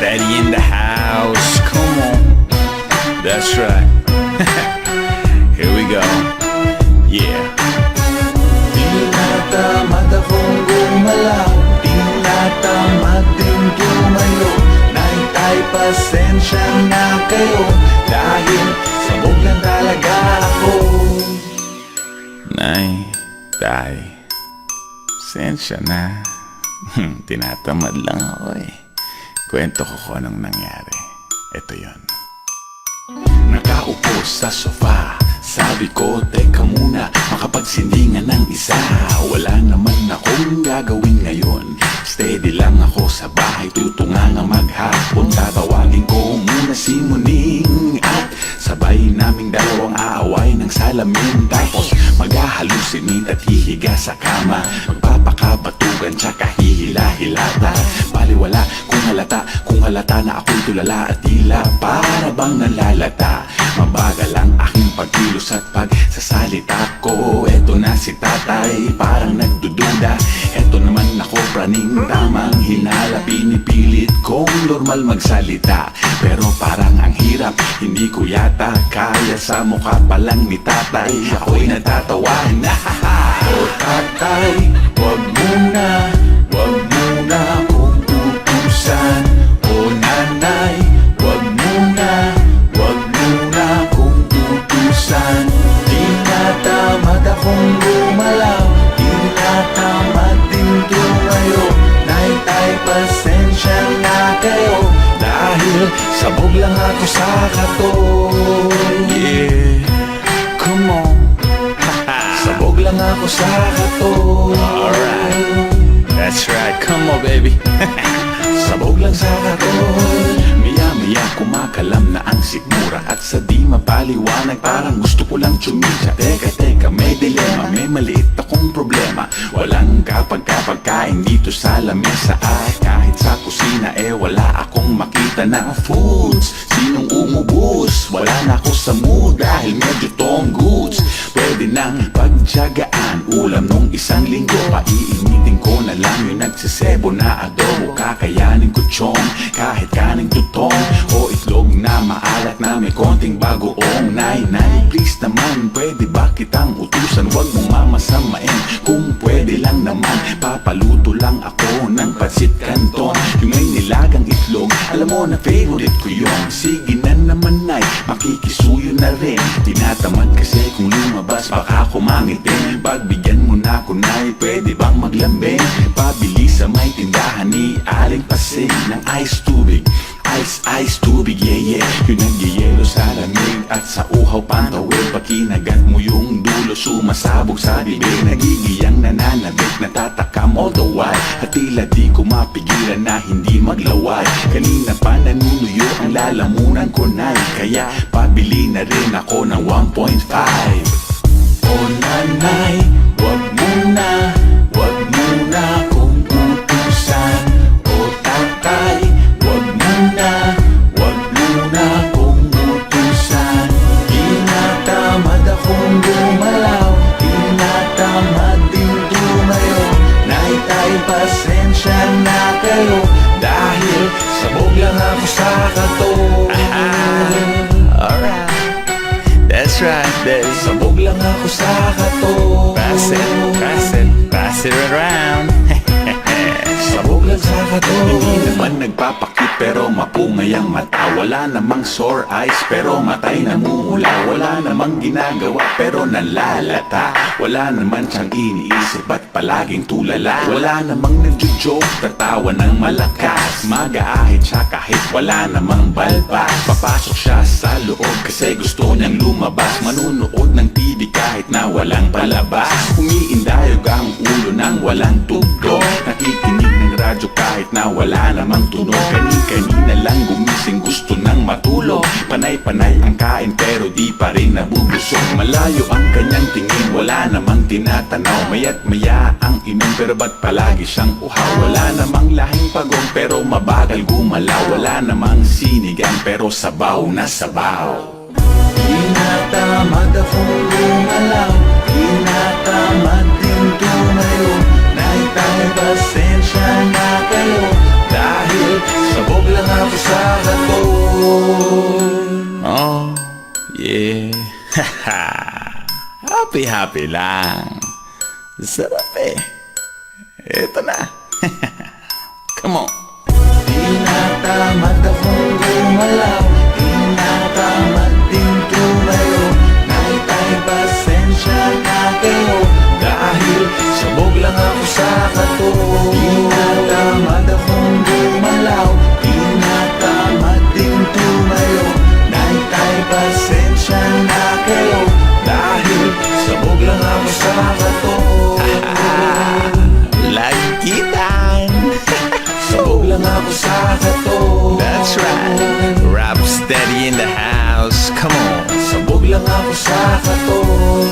Daddy in the house. Come on. That's right. Here we go. Yeah. Di na tamad akong gumalaw, di na tamad din tumayo. Naitay, pasensya na kayo, dahil sabog lang talaga ako. Nay, tay, sensya na. Tinatamad lang ako eh. Kwento ko kung anong nangyari. Ito yon. Nakaupo sa sofa, sabi ko, teka muna, makapagsindingan ng isa. Wala naman akong gagawin ngayon, steady lang ako sa bahay, tutunga nga maghapon. Tatawagin ko muna si Muning at sabay naming dalawang aaway ng salamin. Tapos maghahalusinate at hihiga sa kama, magpapakabatugan tsaka hihila-hilata. Baliwala kung halata na ako'y tulala at tila para bang nalalata. Mabagal ang aking pagkilos at pagsasalita ko. Eto na si tatay, parang nagdududa. Eto naman ako, praning tamang hinala. Pinipilit kong normal magsalita, pero parang ang hirap, hindi ko yata kaya. Sa mukha pa lang ni tatay, ako'y natatawahan. O tatay, wag muna kong utusan. O nanay, wag muna kong utusan. Di na tamad akong gumalaw, di na tamad din tumayo. Naitay, pasensya na kayo, dahil sabog lang ako sa katon. Yeah, come on. Sabog lang ako sa katon. Alright, that's right, come on baby. Sabog lang sa katon. Maya kumakalam na ang sikmura, at sa di mapaliwanag parang gusto ko lang tsumisa. Teka, may dilema, may maliit akong problema. Walang kapagkain dito sa lamesa, at kahit sa kusina wala akong makita na foods. Sinong umubos? Wala na ako sa mood dahil medyo tong goods. Pwede nang pagtyagaan, ulam nung isang linggo. Paiinitin ko na lang yung nagsisebo na adobo. Kakayanin ko chong, kahit kaning tutong o itlog na maalat na may konting bagoong. Nay, please naman, pwede ba kitang utusan? Huwag mong mamasamain, kung pwede lang naman. Papaluto lang ako ng pansit canton, yung may nilagang itlog, alam mo na favorite ko yun. Sige na naman nay, makikisuyo na rin. Tinatamad kasi kung lumabas baka kumangitin. Pagbigyan mo na ako nay, pwede bang maglambing? Pabili sa may tindahan ni Aling Pasig ng ice tubig. Ice tubig, yeah. Yung nagyayelo sa lamig at sa uhaw pantawid. Pakinagat mo yung dulo, sumasabog sa bibig. Nagigiyang nananabik, natatakam all the while. At tila di ko mapigilan na hindi maglaway. Kanina pa nanunuyo ang lalamunan ko nay, kaya pabili na rin ako ng 1.5. O nanay, wag muna kong utusan. O tatay, wag muna kong utusan. Di na tamad akong gumalaw, di na tamad din tumayo. Naitay, pasensya na kayo, dahil sabog lang ako sa katon. Alright, that's right baby. Sabog lang ako sa katon. Pass it around. Sabog lang sa katon. Hindi naman nagpapakit pero mapungay ang mata. Wala namang sore eyes pero matay namumula. Wala namang ginagawa pero nalalata. Wala naman siyang iniisip at palaging tulala. Wala namang nagjo-joke, tatawa ng malakas. Mag-aahit siya kahit wala namang balbas. Papasok siya sa loob kasi gusto niyang lumabas. Manunood ng TV kahit na walang palabas. Umiindayog ang ulo ng walang tugtog. Nakikinig ng radyo kahit na wala namang tunog. Kanina lang gumising, gusto nang matulog. Panay-panay ang kain pero di pa rin nabubusog. Malayo ang kanyang tingin, wala namang tinatanaw. Maya't maya ang inom pero ba't palagi siyang uhaw? Wala namang lahing pagong pero mabagal gumalaw. Wala namang sinigang pero sabaw na sabaw. Di na tamad akong gumalaw, di na tamad din tumayo. Naitay, pasensya na kayo, dahil sabog lang ako sa katon. Oh, yeah. Happy lang. Sarap eh. Eto na. Come on. Tinatamad akong gumalaw, tinatamad din tumayo. Naitay pasensya na kayo, dahil sabog lang ako sa katon. Tinatamad akong gumalaw, tinatamad din tumayo. Naitay pasensya na kayo, dahil sabog lang ako sa katon. Lagitan. Sabog lang ako sa katon. That's right. Rap steady in the house. Come on. Sabog lang ako sa katon.